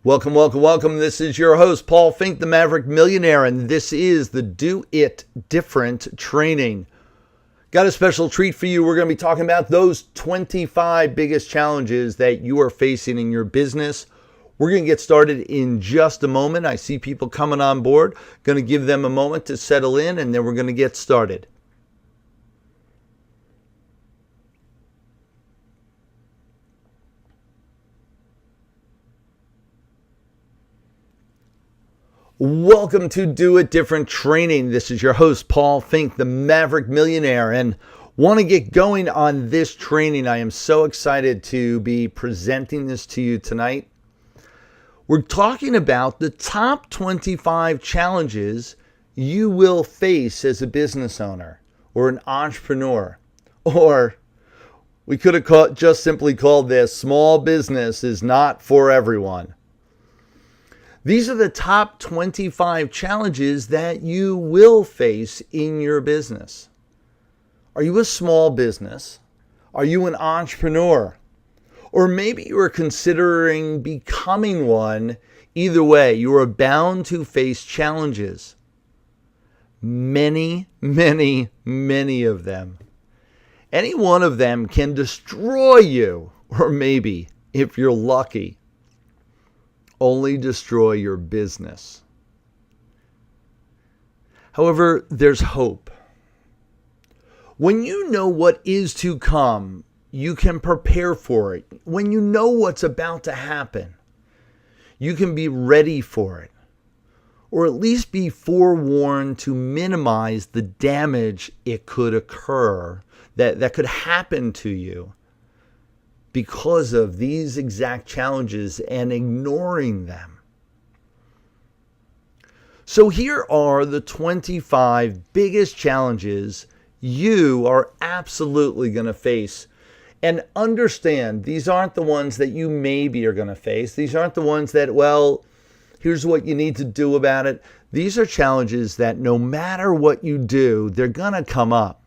Welcome, welcome, welcome. This is your host, Paul Fink, the Maverick Millionaire, and this is the Do It Different training. Got a special treat for you. We're going to be talking about those 25 biggest challenges that you are facing in your business. We're going to get started in just a moment. I see people coming on board. Going to give them a moment to settle in, and then we're going to get started. Welcome to Do It Different training. This is your host, Paul Fink, the Maverick Millionaire, and want to get going on this training. I am so excited to be presenting this to you tonight. We're talking about the top 25 challenges you will face as a business owner or an entrepreneur, or we could have just simply called this small business is not for everyone. These are the top 25 challenges that you will face in your business. Are you a small business? Are you an entrepreneur? Or maybe you are considering becoming one. Either way, you are bound to face challenges. Many, many, many of them. Any one of them can destroy you, or maybe, if you're lucky, only destroy your business. However, there's hope. When you know what is to come, you can prepare for it. When you know what's about to happen, you can be ready for it, or at least be forewarned to minimize the damage it could occur, that could happen to you because of these exact challenges and ignoring them. So here are the 25 biggest challenges you are absolutely going to face. And understand, these aren't the ones that you maybe are going to face. These aren't the ones that, well, here's what you need to do about it. These are challenges that no matter what you do, they're going to come up.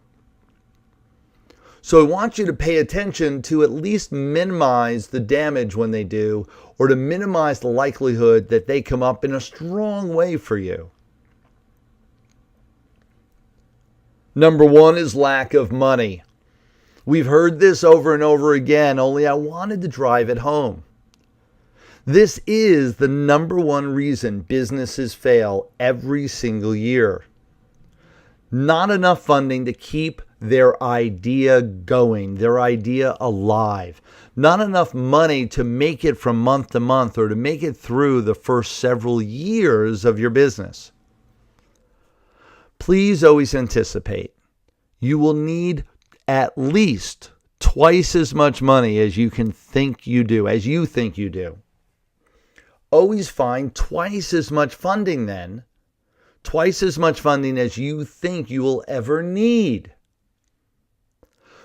So I want you to pay attention to at least minimize the damage when they do, or to minimize the likelihood that they come up in a strong way for you. Number one is lack of money. We've heard this over and over again, only I wanted to drive it home. This is the number one reason businesses fail every single year. Not enough funding to keep their idea going, their idea alive. Not enough money to make it from month to month or to make it through the first several years of your business. Please always anticipate you will need at least twice as much money as you think you do. Always find twice as much funding then. Twice as much funding as you think you will ever need.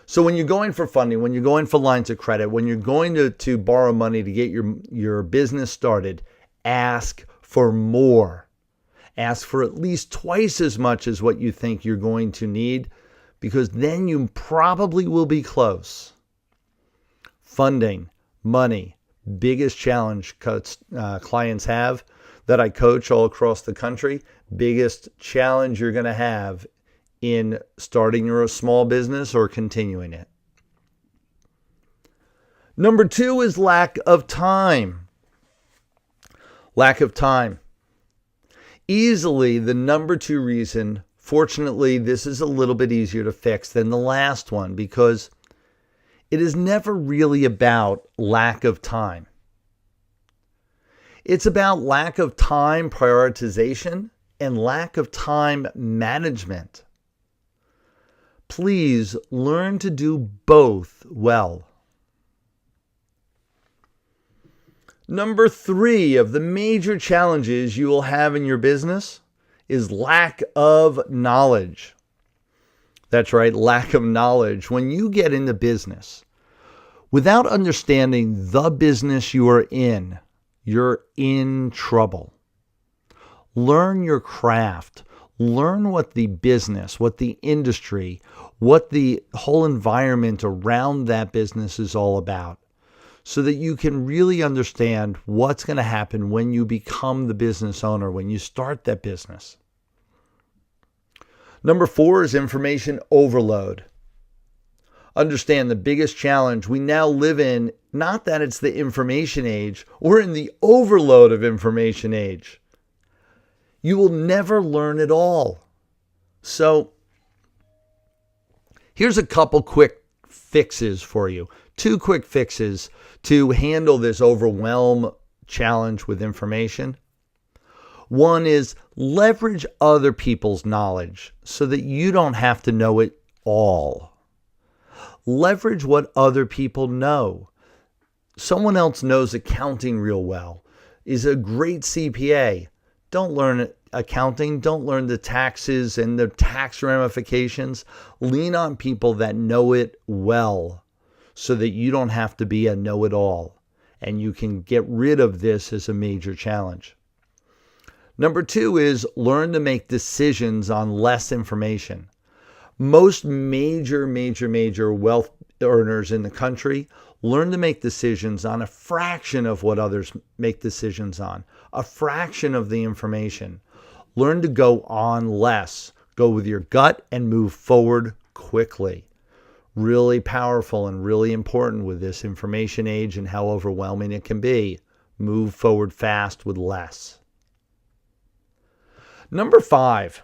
So when you're going for funding, when you're going for lines of credit, when you're going to borrow money to get your business started, ask for more. Ask for at least twice as much as what you think you're going to need, because then you probably will be close. Funding, money, biggest challenge clients have that I coach all across the country. Biggest challenge you're going to have in starting your small business or continuing it. Number two is lack of time. Lack of time. Easily the number two reason. Fortunately, this is a little bit easier to fix than the last one, because it is never really about lack of time. It's about lack of time prioritization and lack of time management. Please learn to do both well. Number three of the major challenges you will have in your business is lack of knowledge. That's right, lack of knowledge. When you get into business, without understanding the business you are in, you're in trouble. Learn your craft. Learn what the business, what the industry, what the whole environment around that business is all about, so that you can really understand what's going to happen when you become the business owner, when you start that business. Number 4 is information overload. Understand the biggest challenge we now live in, not that it's the information age, we're in the overload of information age. You will never learn it all. So here's a couple quick fixes for you. 2 quick fixes to handle this overwhelm challenge with information. One is leverage other people's knowledge so that you don't have to know it all. Leverage what other people know. Someone else knows accounting real well, is a great CPA. Don't learn accounting. Don't learn the taxes and the tax ramifications. Lean on people that know it well so that you don't have to be a know-it-all and you can get rid of this as a major challenge. Number 2 is learn to make decisions on less information. Most major wealth earners in the country learn to make decisions on a fraction of what others make decisions on, a fraction of the information. Learn to go on less. Go with your gut and move forward quickly. Really powerful and really important with this information age and how overwhelming it can be. Move forward fast with less. Number 5.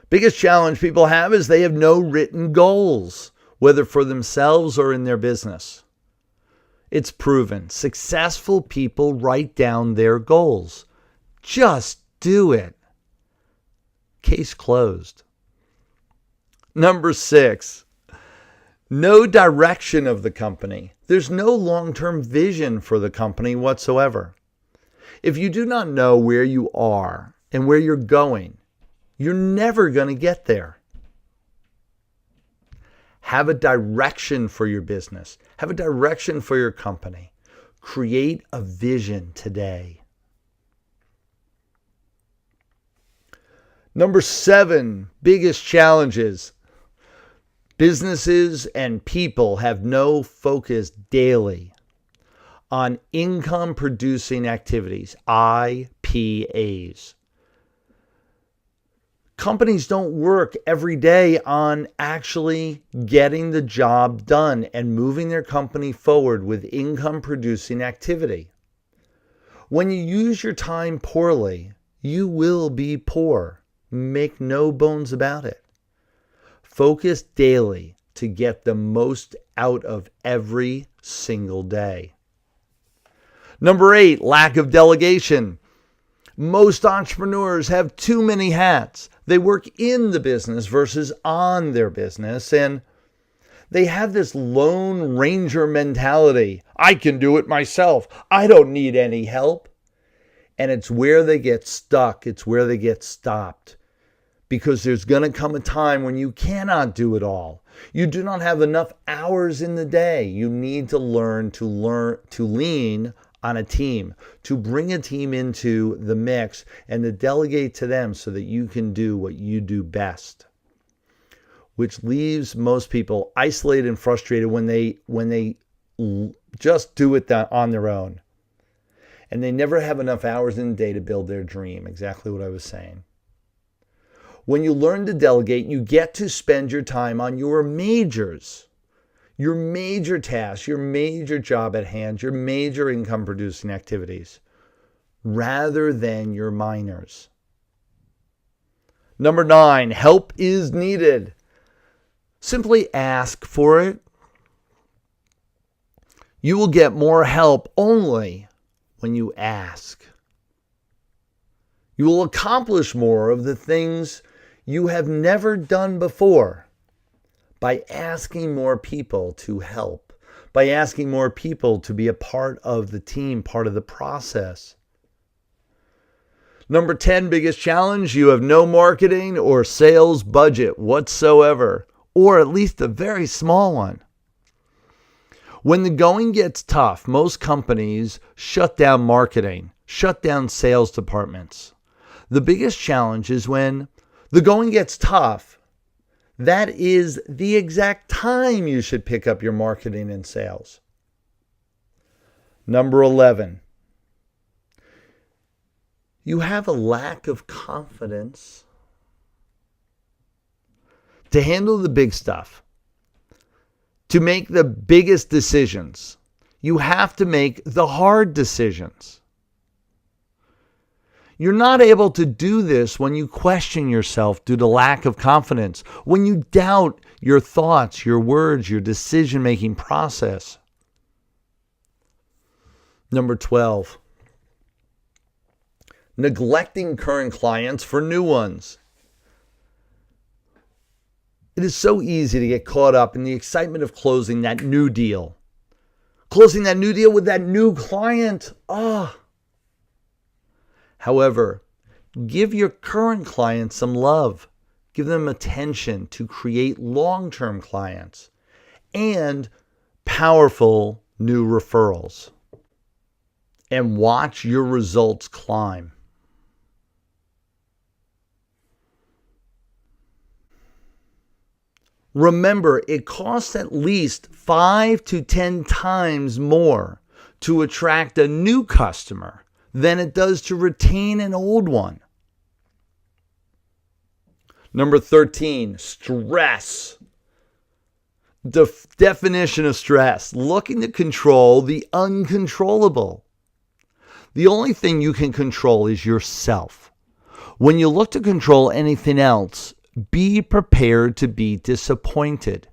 Biggest challenge people have is they have no written goals, whether for themselves or in their business. It's proven. Successful people write down their goals. Just do it. Case closed. Number 6, no direction of the company. There's no long-term vision for the company whatsoever. If you do not know where you are and where you're going, you're never going to get there. Have a direction for your business. Have a direction for your company. Create a vision today. Number 7, biggest challenges. Businesses and people have no focus daily on income producing activities, IPAs. Companies don't work every day on actually getting the job done and moving their company forward with income producing activity. When you use your time poorly, you will be poor. Make no bones about it. Focus daily to get the most out of every single day. Number 8, lack of delegation. Most entrepreneurs have too many hats. They work in the business versus on their business, and they have this Lone Ranger mentality. I can do it myself. I don't need any help. And it's where they get stuck. It's where they get stopped. Because there's going to come a time when you cannot do it all. You do not have enough hours in the day. You need to learn to lean on a team, to bring a team into the mix and to delegate to them so that you can do what you do best. Which leaves most people isolated and frustrated when they just do it on their own. And they never have enough hours in the day to build their dream. Exactly what I was saying. When you learn to delegate, you get to spend your time on your majors, your major tasks, your major job at hand, your major income producing activities, rather than your minors. Number 9, help is needed. Simply ask for it. You will get more help only when you ask. You will accomplish more of the things you have never done before by asking more people to help, by asking more people to be a part of the team, part of the process. Number 10, biggest challenge, you have no marketing or sales budget whatsoever, or at least a very small one. When the going gets tough, most companies shut down marketing, shut down sales departments. The biggest challenge is when the going gets tough. That is the exact time you should pick up your marketing and sales. Number 11, you have a lack of confidence to handle the big stuff, to make the biggest decisions. You have to make the hard decisions. You're not able to do this when you question yourself due to lack of confidence, when you doubt your thoughts, your words, your decision-making process. Number 12, neglecting current clients for new ones. It is so easy to get caught up in the excitement of closing that new deal. Closing that new deal with that new client. However, give your current clients some love. Give them attention to create long-term clients and powerful new referrals. And watch your results climb. Remember, it costs at least 5 to 10 times more to attract a new customer than it does to retain an old one. Number 13, stress. Definition of stress: looking to control the uncontrollable. The only thing you can control is yourself. When you look to control anything else, be prepared to be disappointed.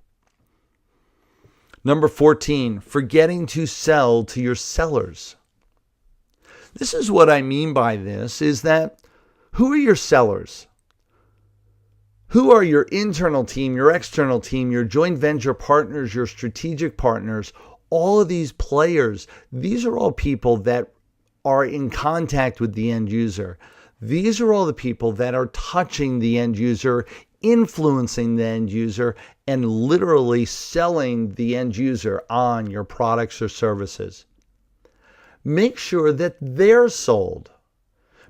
Number 14, forgetting to sell to your sellers. This is what I mean by this, is that who are your sellers? Who are your internal team, your external team, your joint venture partners, your strategic partners? All of these players, these are all people that are in contact with the end user. These are all the people that are touching the end user, influencing the end user, and literally selling the end user on your products or services. Make sure that they're sold.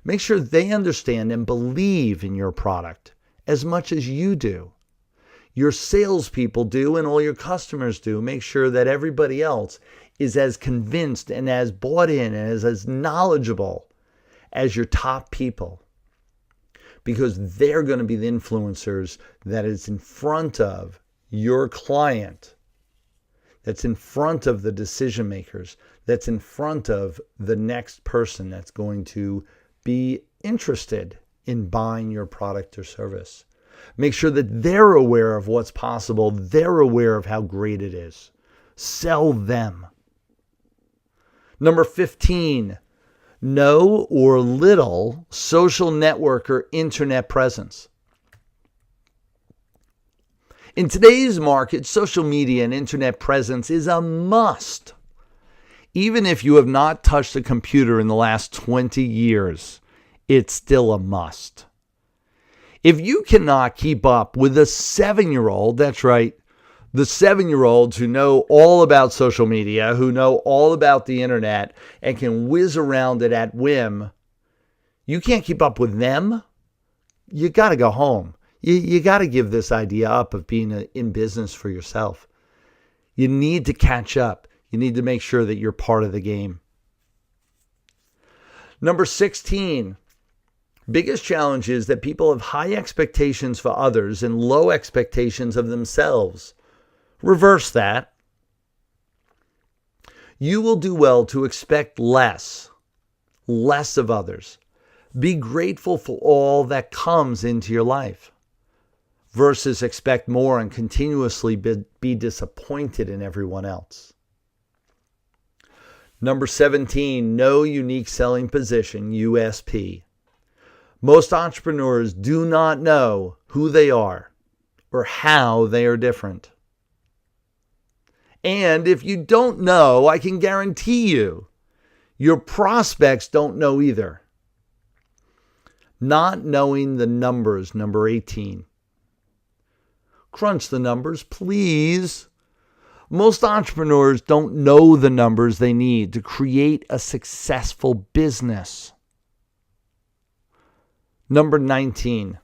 Make sure they understand and believe in your product as much as you do. Your salespeople do, and all your customers do. Make sure that everybody else is as convinced and as bought in and as knowledgeable as your top people, because they're going to be the influencers that is in front of your client, that's in front of the decision makers, that's in front of the next person that's going to be interested in buying your product or service. Make sure that they're aware of what's possible. They're aware of how great it is. Sell them. Number 15, no or little social network or internet presence. In today's market, social media and internet presence is a must. Even if you have not touched a computer in the last 20 years, it's still a must. If you cannot keep up with a 7-year-old, that's right, the 7-year-olds who know all about social media, who know all about the internet and can whiz around it at whim, you can't keep up with them, you got to go home. You got to give this idea up of being in business for yourself. You need to catch up. You need to make sure that you're part of the game. Number 16, biggest challenge is that people have high expectations for others and low expectations of themselves. Reverse that. You will do well to expect less of others. Be grateful for all that comes into your life versus expect more and continuously be disappointed in everyone else. Number 17, no unique selling position, USP. Most entrepreneurs do not know who they are or how they are different. And if you don't know, I can guarantee you, your prospects don't know either. Not knowing the numbers, number 18. Crunch the numbers, please. Most entrepreneurs don't know the numbers they need to create a successful business. Number 19.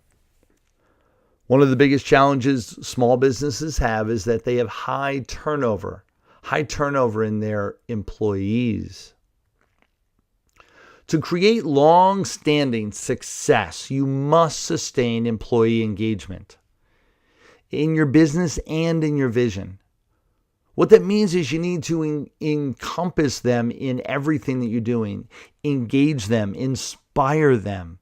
One of the biggest challenges small businesses have is that they have high turnover, high turnover in their employees. To create long-standing success, you must sustain employee engagement in your business and in your vision. What that means is you need to encompass them in everything that you're doing, engage them, inspire them.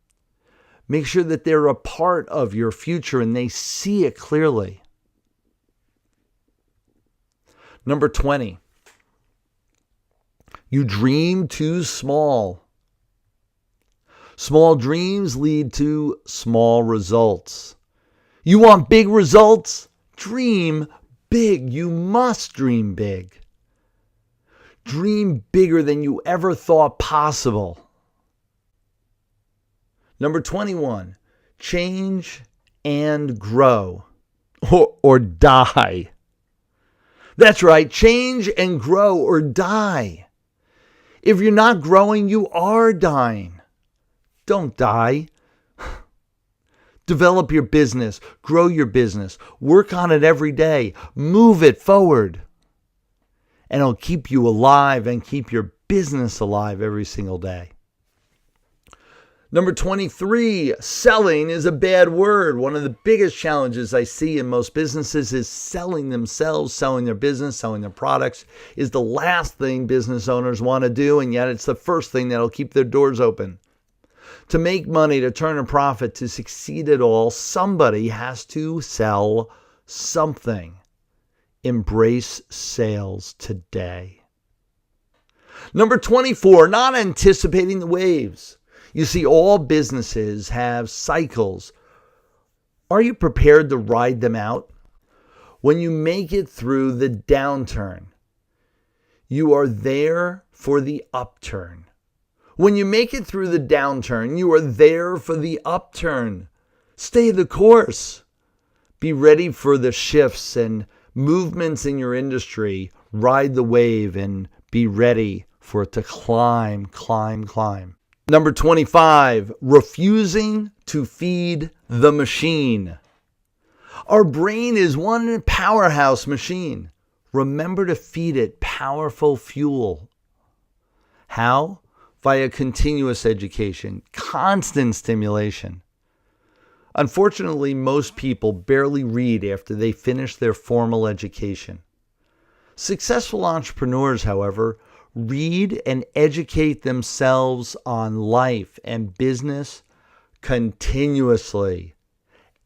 Make sure that they're a part of your future and they see it clearly. Number 20, you dream too small. Small dreams lead to small results. You want big results? Dream big. You must dream big. Dream bigger than you ever thought possible. Number 21, change and grow or die. That's right, change and grow or die. If you're not growing, you are dying. Don't die. Develop your business, grow your business, work on it every day, move it forward. And it'll keep you alive and keep your business alive every single day. Number 23, selling is a bad word. One of the biggest challenges I see in most businesses is selling themselves, selling their business, selling their products is the last thing business owners want to do, and yet it's the first thing that'll keep their doors open. To make money, to turn a profit, to succeed at all, somebody has to sell something. Embrace sales today. Number 24, not anticipating the waves. You see, all businesses have cycles. Are you prepared to ride them out? When you make it through the downturn, you are there for the upturn. When you make it through the downturn, you are there for the upturn. Stay the course. Be ready for the shifts and movements in your industry. Ride the wave and be ready for it to climb, climb, climb. Number 25, refusing to feed the machine. Our brain is one powerhouse machine. Remember to feed it powerful fuel. How? Via continuous education, constant stimulation. Unfortunately, most people barely read after they finish their formal education. Successful entrepreneurs, however, read and educate themselves on life and business continuously,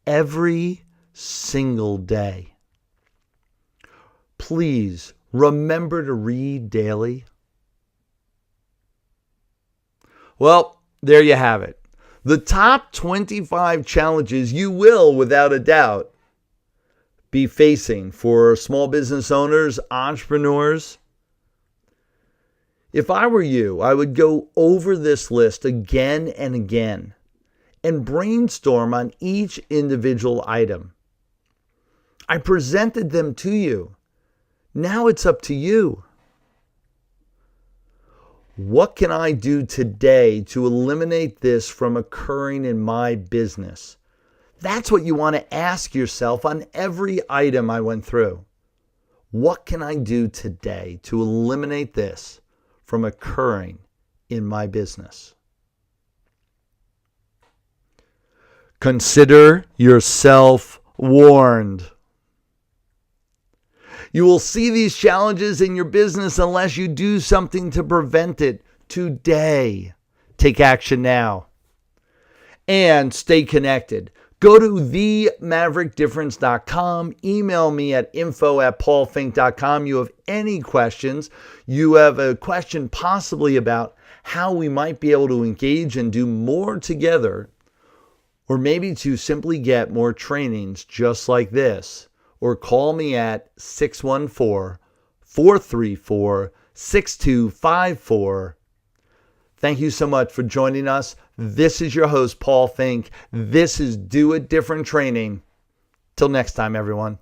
every single day. Please remember to read daily. Well, there you have it. The top 25 challenges you will, without a doubt, be facing for small business owners, entrepreneurs. If I were you, I would go over this list again and again and brainstorm on each individual item. I presented them to you. Now it's up to you. What can I do today to eliminate this from occurring in my business? That's what you want to ask yourself on every item I went through. What can I do today to eliminate this from occurring in my business? Consider yourself warned. You will see these challenges in your business unless you do something to prevent it today. Take action now. And stay connected. Go to themaverickdifference.com. Email me at info@paulfink.com. You have any questions. You have a question possibly about how we might be able to engage and do more together, or maybe to simply get more trainings just like this. Or call me at 614-434-6254. Thank you so much for joining us. This is your host, Paul Fink. This is Do It Different Training. Till next time, everyone.